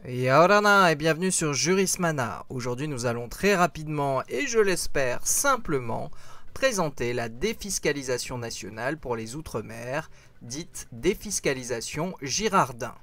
Yaorana et bienvenue sur Jurismana. Aujourd'hui nous allons très rapidement et je l'espère simplement présenter la défiscalisation nationale pour les Outre-mer, dite défiscalisation Girardin.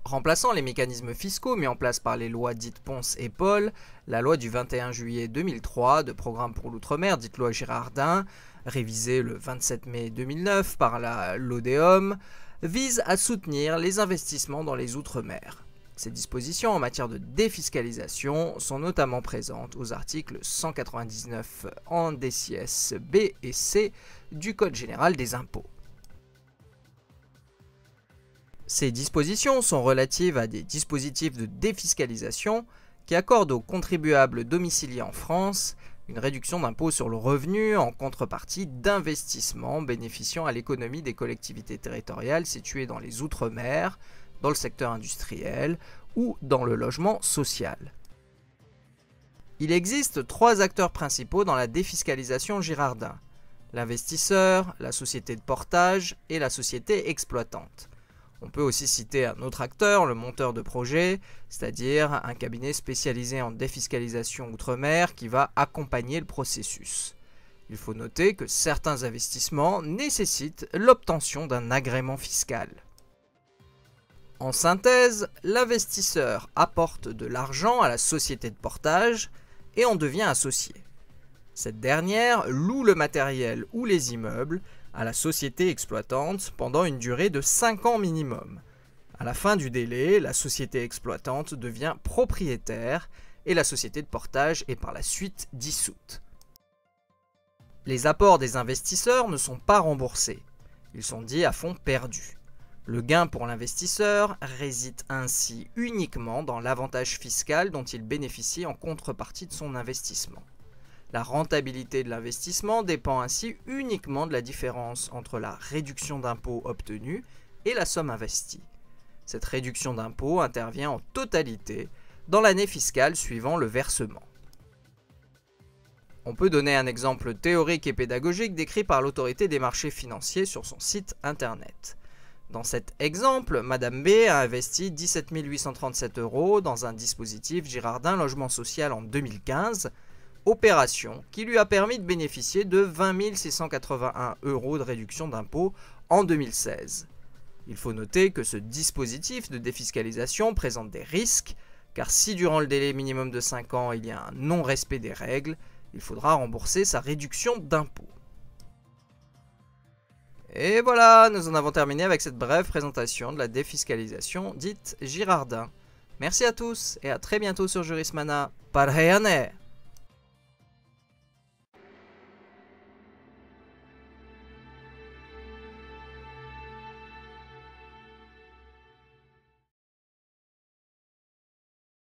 Remplaçant les mécanismes fiscaux mis en place par les lois dites Ponce et Paul, la loi du 21 juillet 2003 de programme pour l'Outre-mer, dite loi Girardin, révisée le 27 mai 2009 par la LODEOM, vise à soutenir les investissements dans les Outre-mer. Ces dispositions en matière de défiscalisation sont notamment présentes aux articles 199 en DCS B et C du Code général des impôts. Ces dispositions sont relatives à des dispositifs de défiscalisation qui accordent aux contribuables domiciliés en France une réduction d'impôt sur le revenu en contrepartie d'investissements bénéficiant à l'économie des collectivités territoriales situées dans les Outre-mer, dans le secteur industriel ou dans le logement social. Il existe trois acteurs principaux dans la défiscalisation Girardin: l'investisseur, la société de portage et la société exploitante. On peut aussi citer un autre acteur, le monteur de projet, c'est-à-dire un cabinet spécialisé en défiscalisation outre-mer qui va accompagner le processus. Il faut noter que certains investissements nécessitent l'obtention d'un agrément fiscal. En synthèse, l'investisseur apporte de l'argent à la société de portage et en devient associé. Cette dernière loue le matériel ou les immeubles à la société exploitante pendant une durée de 5 ans minimum. À la fin du délai, la société exploitante devient propriétaire et la société de portage est par la suite dissoute. Les apports des investisseurs ne sont pas remboursés. Ils sont dits à fonds perdu. Le gain pour l'investisseur réside ainsi uniquement dans l'avantage fiscal dont il bénéficie en contrepartie de son investissement. La rentabilité de l'investissement dépend ainsi uniquement de la différence entre la réduction d'impôt obtenue et la somme investie. Cette réduction d'impôt intervient en totalité dans l'année fiscale suivant le versement. On peut donner un exemple théorique et pédagogique décrit par l'autorité des marchés financiers sur son site internet. Dans cet exemple, Madame B a investi 17 837 € dans un dispositif Girardin Logement Social en 2015, opération qui lui a permis de bénéficier de 20 681 € de réduction d'impôt en 2016. Il faut noter que ce dispositif de défiscalisation présente des risques, car si durant le délai minimum de 5 ans il y a un non-respect des règles, il faudra rembourser sa réduction d'impôt. Et voilà, nous en avons terminé avec cette brève présentation de la défiscalisation dite Girardin. Merci à tous et à très bientôt sur Jurismana. Parhayane!